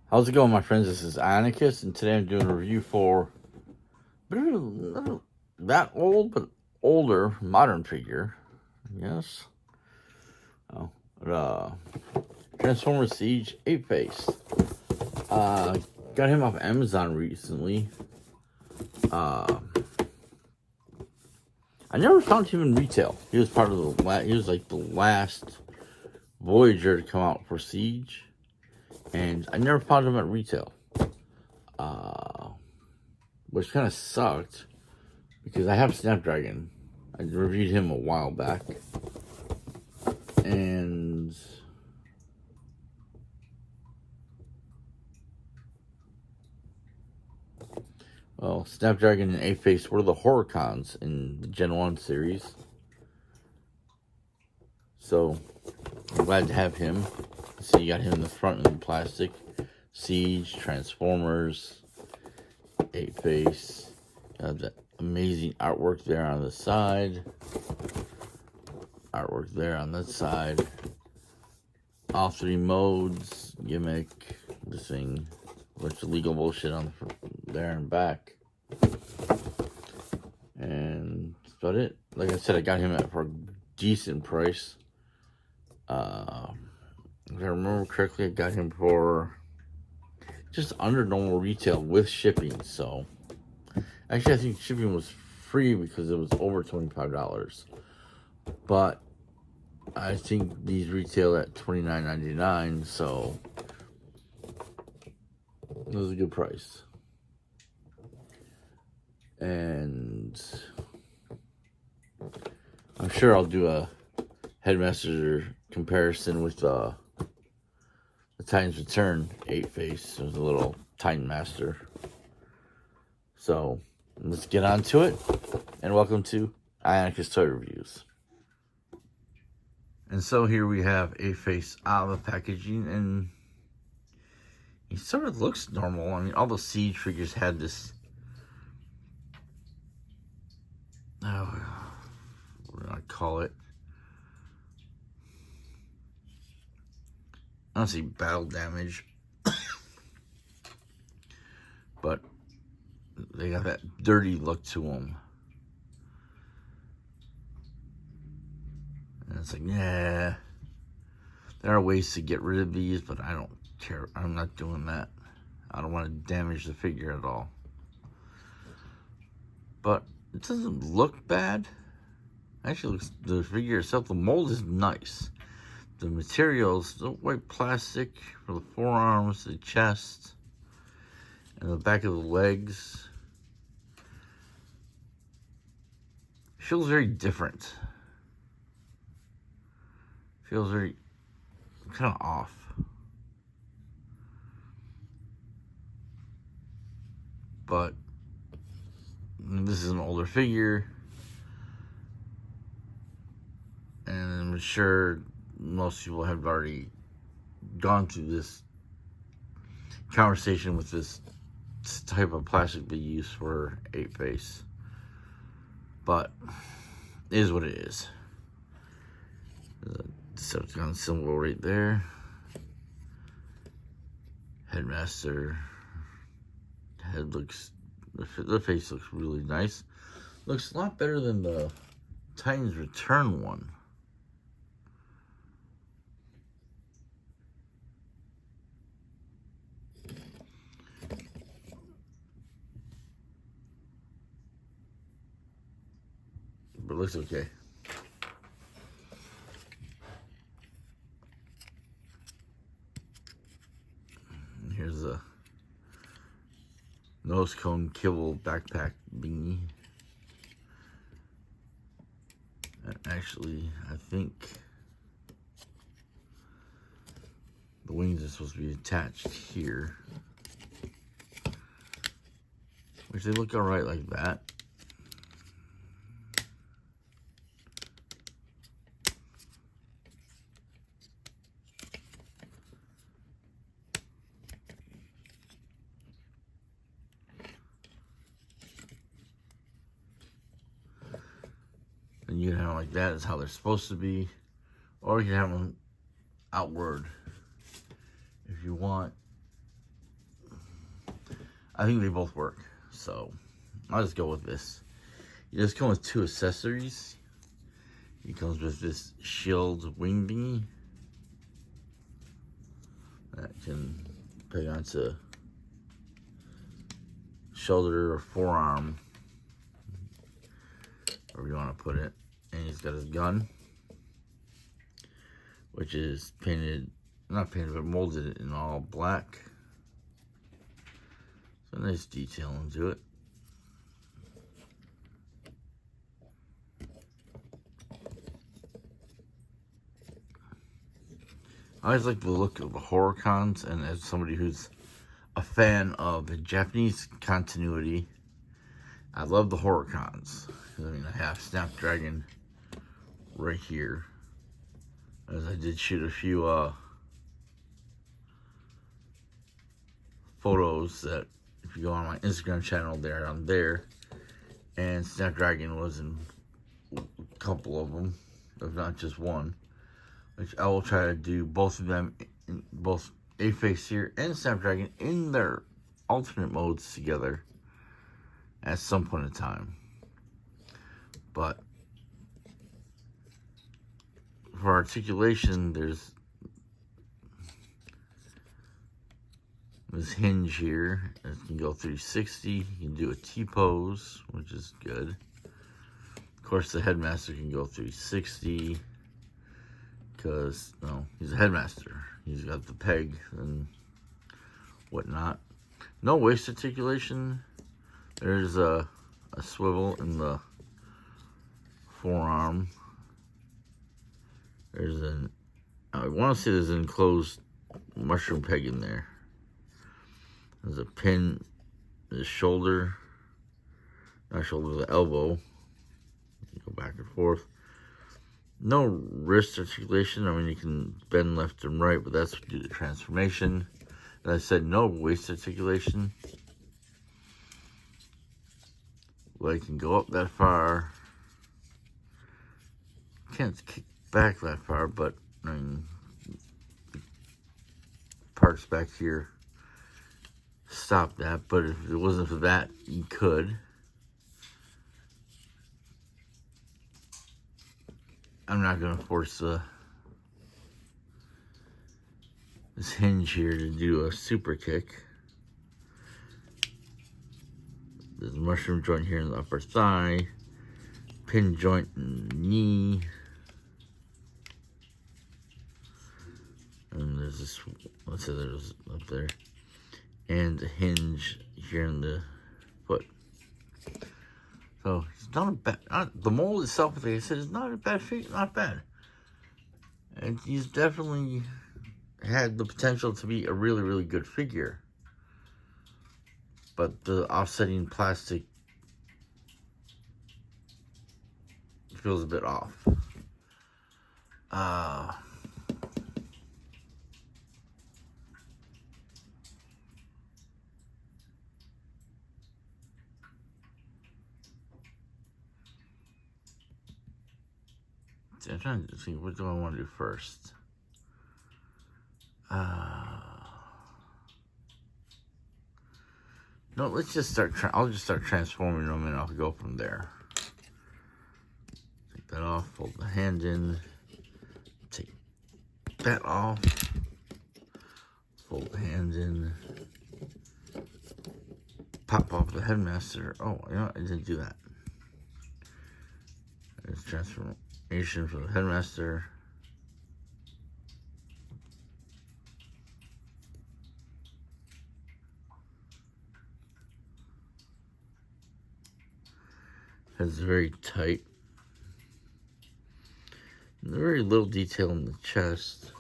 How's it going, my friends? This is Ionacus, and today I'm doing a review for not that old, but older modern figure. Yes. Oh, uh, Transformers Siege Apeface. Got him off Amazon recently. I never found him in retail. He was part of he was like the last Voyager to come out for Siege, and I never found him at retail. Which kind of sucked because I have Snapdragon. I reviewed him a while back, and well, Snapdragon and Apeface were the horrorcons in the Gen 1 series, so I'm glad to have him. So you got him in the front in plastic. Siege, Transformers, Apeface. That amazing artwork there on the side. Artwork there on that side. All three modes, gimmick, this thing, bunch of legal bullshit on the there and back. And that's about it. Like I said, I got him for a decent price. If I remember correctly, I got him for just under normal retail with shipping. So actually, I think shipping was free because it was over $25. But I think these retail at $29.99, so it was a good price. And I'm sure I'll do a Headmaster comparison with the Titan's Return 8-face. It was a little Titan Master. So let's get on to it, and welcome to Ionacus Toy Reviews. And so here we have Apeface out of the packaging, and he sort of looks normal. I mean, all the Siege figures had this, what do I call it? I don't see battle damage, but they got that dirty look to them. And it's like, yeah, there are ways to get rid of these, but I don't care. I'm not doing that. I don't want to damage the figure at all. But it doesn't look bad. Actually, looks, the figure itself, the mold is nice. The materials, the white plastic for the forearms, the chest, and the back of the legs. Feels very different. Feels very kind of off. But this is an older figure, and I'm sure most people have already gone through this conversation with this type of plastic they use for Apeface. But it is what it is. There's a Decepticon symbol right there. Headmaster. Head looks, the face looks really nice. Looks a lot better than the Titan's Return one. But it looks okay. And here's a nose cone kibble backpack beanie. And actually, I think the wings are supposed to be attached here, which they look alright like that. And you can have them like that, is how they're supposed to be. Or you can have them outward if you want. I think they both work, so I'll just go with this. It just comes with 2 accessories. It comes with this shield wing thingy that can peg onto shoulder or forearm, wherever you want to put it. And he's got his gun, which is painted, not painted, but molded in all black. So nice detail into it. I always like the look of the horrorcons, and as somebody who's a fan of Japanese continuity, I love the horrorcons. I mean, I have Snapdragon right here, as I did shoot a few photos that, if you go on my Instagram channel there, I'm there, and Snapdragon was in a couple of them, if not just one. Which I will try to do both of them, in both Apeface here and Snapdragon, in their alternate modes together at some point in time. But for articulation, there's this hinge here. It can go 360. You can do a T-pose, which is good. Of course, the headmaster can go 360. Because, he's a headmaster. He's got the peg and whatnot. No waist articulation. There's a swivel in the forearm. There's I want to say there's an enclosed mushroom peg in there. There's a pin in the shoulder. Not shoulder, the elbow. You go back and forth. No wrist articulation. I mean, you can bend left and right, but that's due to transformation. As I said, no waist articulation. Leg can go up that far. Can't kick back that far, but I mean, parts back here stop that. But if it wasn't for that, you could. I'm not going to force this hinge here to do a super kick. There's a mushroom joint here in the upper thigh, pin joint in the knee, and there's this, let's say there's up there, and a hinge here in the foot. So it's not a bad. The mold itself, like I said, is not a bad figure. Not bad. And he's definitely had the potential to be a really, really good figure. But the offsetting plastic feels a bit off. I'm trying to think, what do I want to do first? No, let's just start. I'll just start transforming them, and I'll go from there. Take that off. Fold the hand in. Take that off. Fold the hand in. Pop off the headmaster. Oh, you know what? I didn't do that. There's transformation for the headmaster. It's very tight. Very little detail in the chest.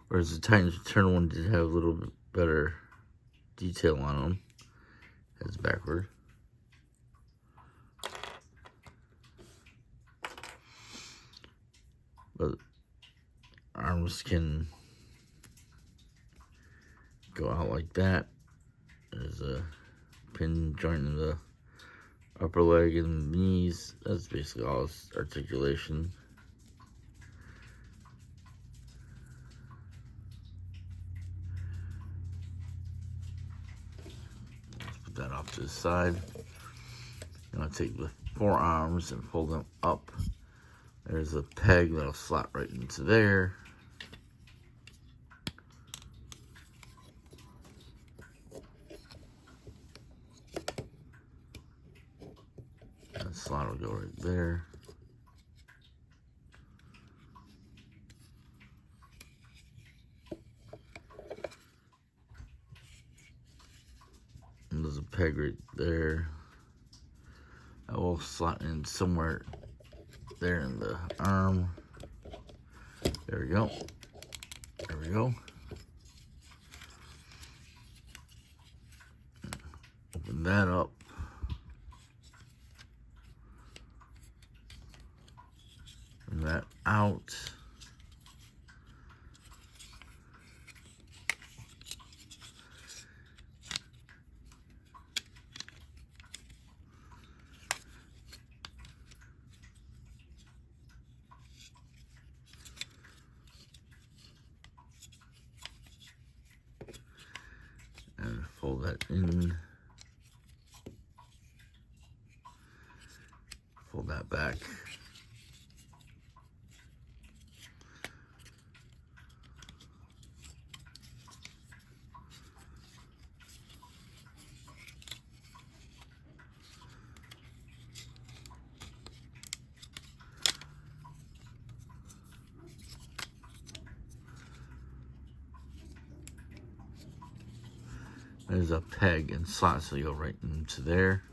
Whereas the Titans Return one did have a little bit better detail on them. Heads backward. But arms can go out like that. There's a pin joint in the upper leg and the knees. That's basically all its articulation. off to the side. I'm going to take the forearms and fold them up. There's a peg that'll slot right into there. That slot will go right there. And there's a peg right there. That will slot in somewhere there in the arm. There we go. There we go. Open that up. Bring that out. And fold that in. Fold that back. There's a peg and slot, so you go right into there.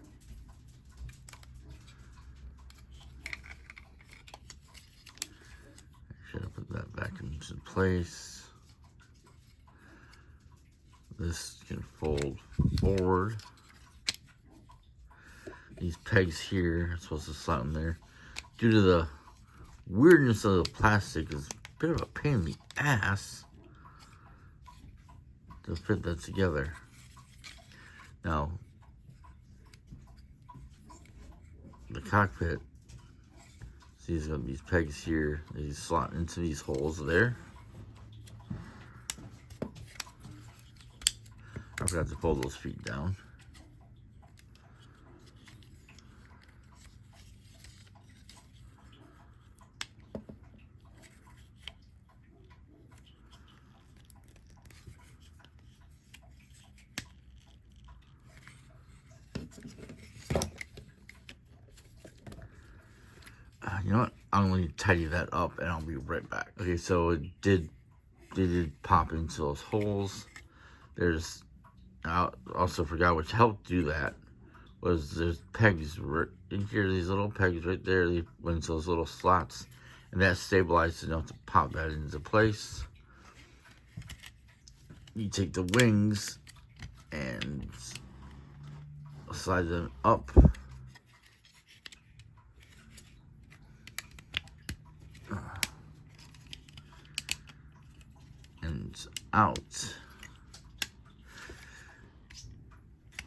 Should I put that back into place? This can fold forward. These pegs here are supposed to slot in there. Due to the weirdness of the plastic, it's a bit of a pain in the ass to fit that together. Now, the cockpit, see, there's going to be these pegs here. They slot into these holes there. I forgot to pull those feet down. You know what? I'm going to tidy that up and I'll be right back. Okay, so it did pop into those holes. I also forgot which helped do that was there's pegs right in here, these little pegs right there. They went into those little slots and that stabilized enough to pop that into place. You take the wings and slide them up. And out.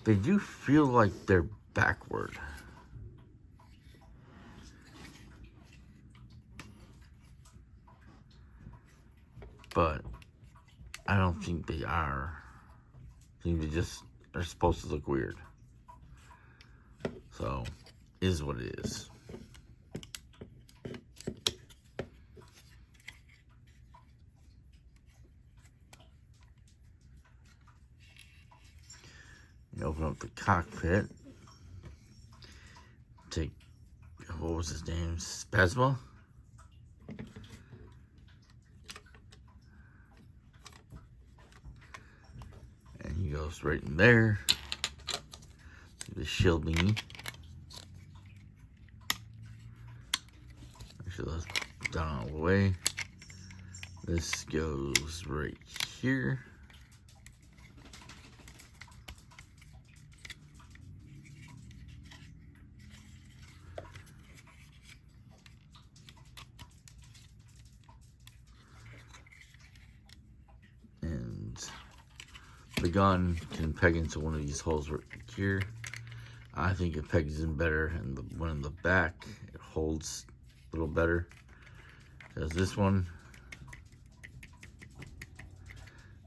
They do feel like they're backward. But I don't think they are. I think they just are supposed to look weird. So, is what it is. You open up the cockpit. Take, what was his name? Spasma? And he goes right in there. The shield thingy. Actually, let's down all the way. This goes right here. The gun can peg into one of these holes right here. I think it pegs in better, and the one in the back, it holds a little better. Because this one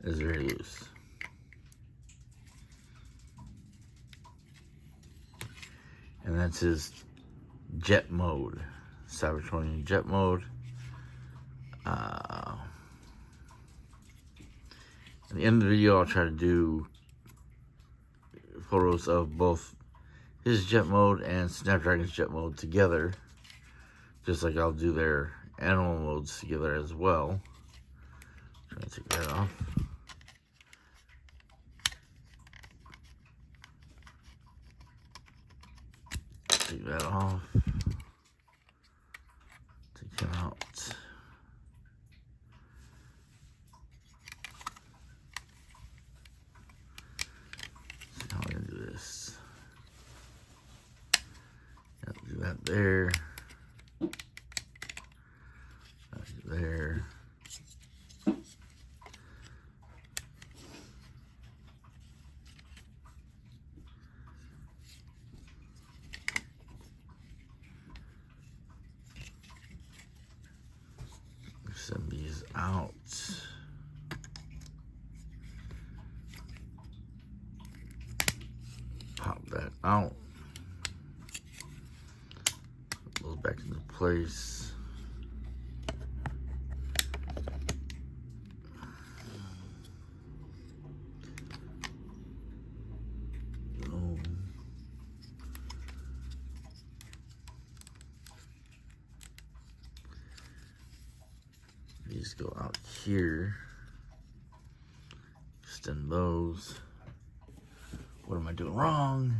is very loose. And that's his jet mode. Savage 20 jet mode. At the end of the video, I'll try to do photos of both his jet mode and Snapdragon's jet mode together. Just like I'll do their animal modes together as well. Try to take that off. Take that off. Take him out. See how I'm gonna do this. Yep, do that there. There. Send these out. Pop that out. Put those back into place. These go out here. Extend those. What am I doing wrong?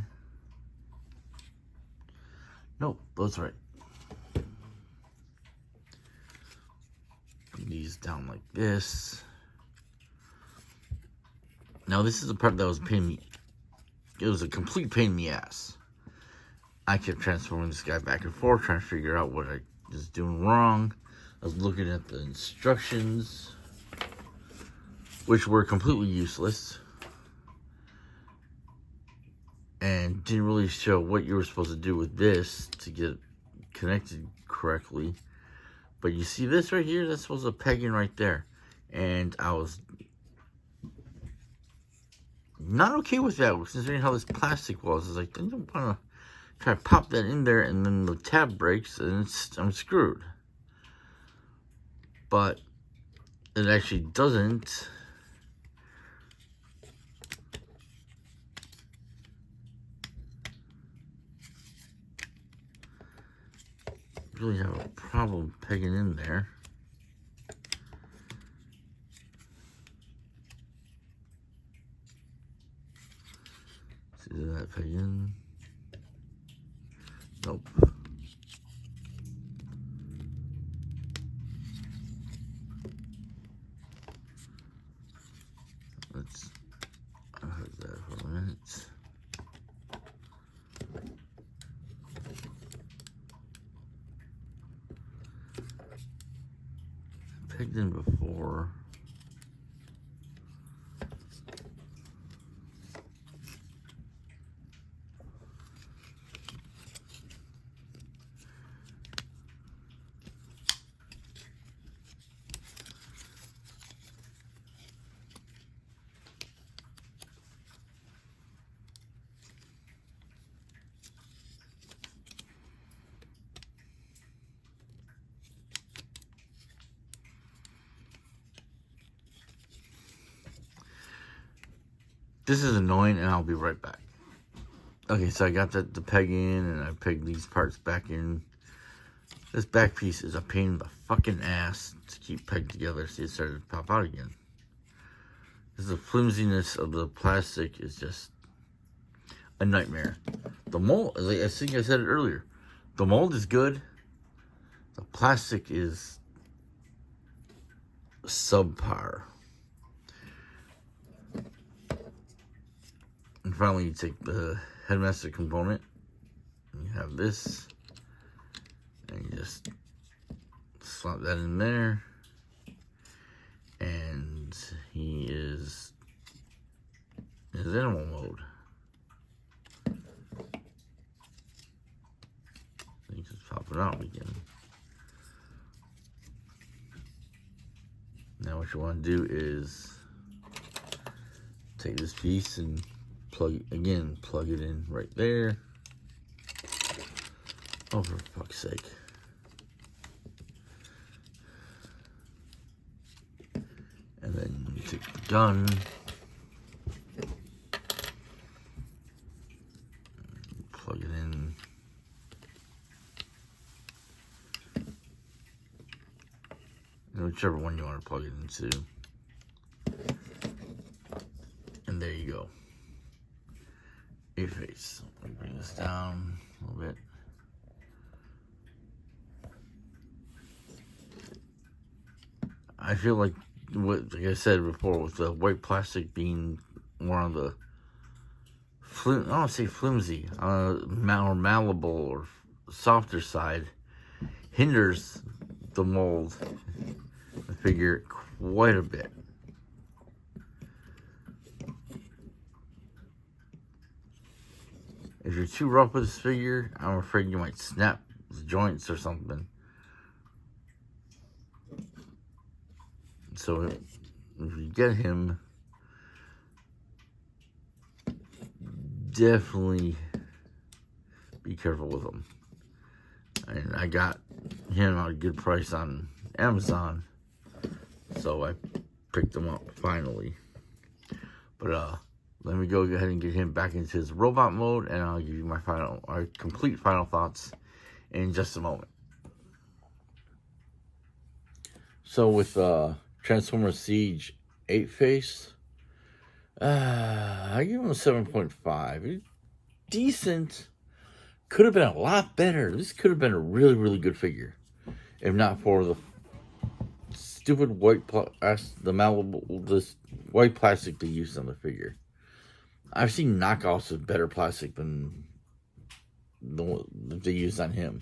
Nope, that's right. Bring these down like this. Now this is the part that was paining me. It was a complete pain in the ass. I kept transforming this guy back and forth, trying to figure out what I was doing wrong. I was looking at the instructions, which were completely useless, and didn't really show what you were supposed to do with this to get connected correctly. But you see this right here? That's supposed to peg in right there. And I was not okay with that, considering how this plastic was. I was like, I don't want to try to pop that in there, and then the tab breaks, and I'm screwed. But it actually doesn't. Really have a problem pegging in there. See that peg in? Nope. Let's hide that for a minute. Pegged in before. This is annoying, and I'll be right back. Okay, so I got the peg in, and I pegged these parts back in. This back piece is a pain in the fucking ass to keep pegged together. See, it started to pop out again. The flimsiness of the plastic is just a nightmare. The mold, I think I said it earlier, the mold is good. The plastic is subpar. And finally, you take the headmaster component, and you have this, and you just slap that in there, and he is in his animal mode. You just pop it out again. Now what you want to do is take this piece and plug it in right there. Oh, for fuck's sake. And then you take the gun. Plug it in. Whichever one you want to plug it into. And there you go. Apeface. Let me bring this down a little bit. I feel like like I said before, with the white plastic being more on the I don't want to say flimsy, more malleable or softer side, hinders the mold, the figure, quite a bit. If you're too rough with this figure, I'm afraid you might snap the joints or something. So if you get him, definitely be careful with him. And I got him at a good price on Amazon, so I picked him up finally. But let me go ahead and get him back into his robot mode, and I'll give you my complete final thoughts in just a moment. So with Transformers Siege Apeface, I give him a 7.5. Decent. Could have been a lot better. This could have been a really, really good figure, if not for the stupid white this white plastic they used on the figure. I've seen knockoffs with better plastic than the one that they used on him,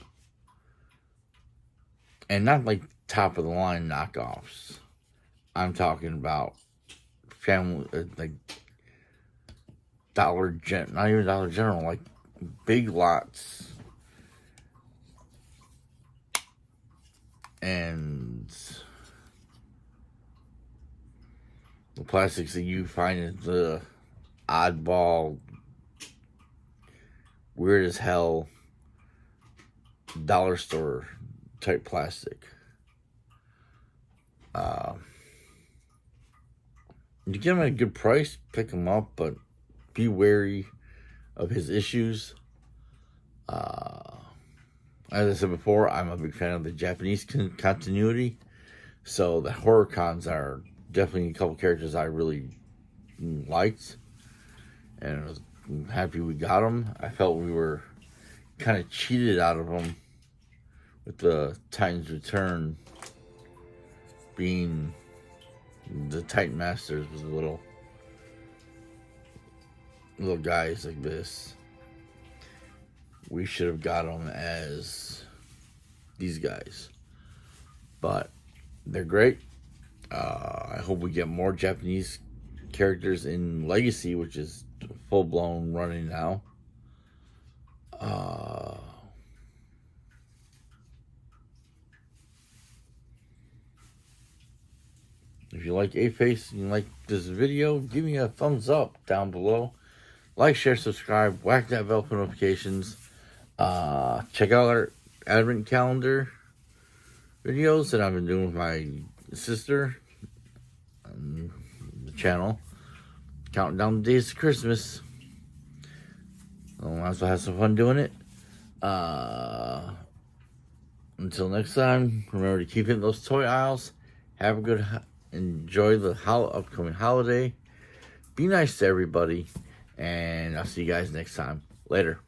and not like top of the line knockoffs. I'm talking about family, like not even Dollar General, like Big Lots and the plastics that you find in the oddball, weird as hell dollar store type plastic. You get him at a good price, pick him up, but be wary of his issues. As I said before, I'm a big fan of the Japanese continuity, so the horrorcons are definitely a couple characters I really liked, and I was happy we got them. I felt we were kind of cheated out of them with the Titans Return being the Titan Masters was little guys like this. We should have got them as these guys, but they're great. I hope we get more Japanese characters in Legacy, which is full-blown running now. If you like Apeface and you like this video, give me a thumbs up down below. Like, share, subscribe, whack that bell for notifications. Check out our Advent calendar videos that I've been doing with my sister on the channel. Counting down the days to Christmas. I'll also have some fun doing it. Until next time, remember to keep hitting those toy aisles. Have a good, enjoy the upcoming holiday. Be nice to everybody. And I'll see you guys next time. Later.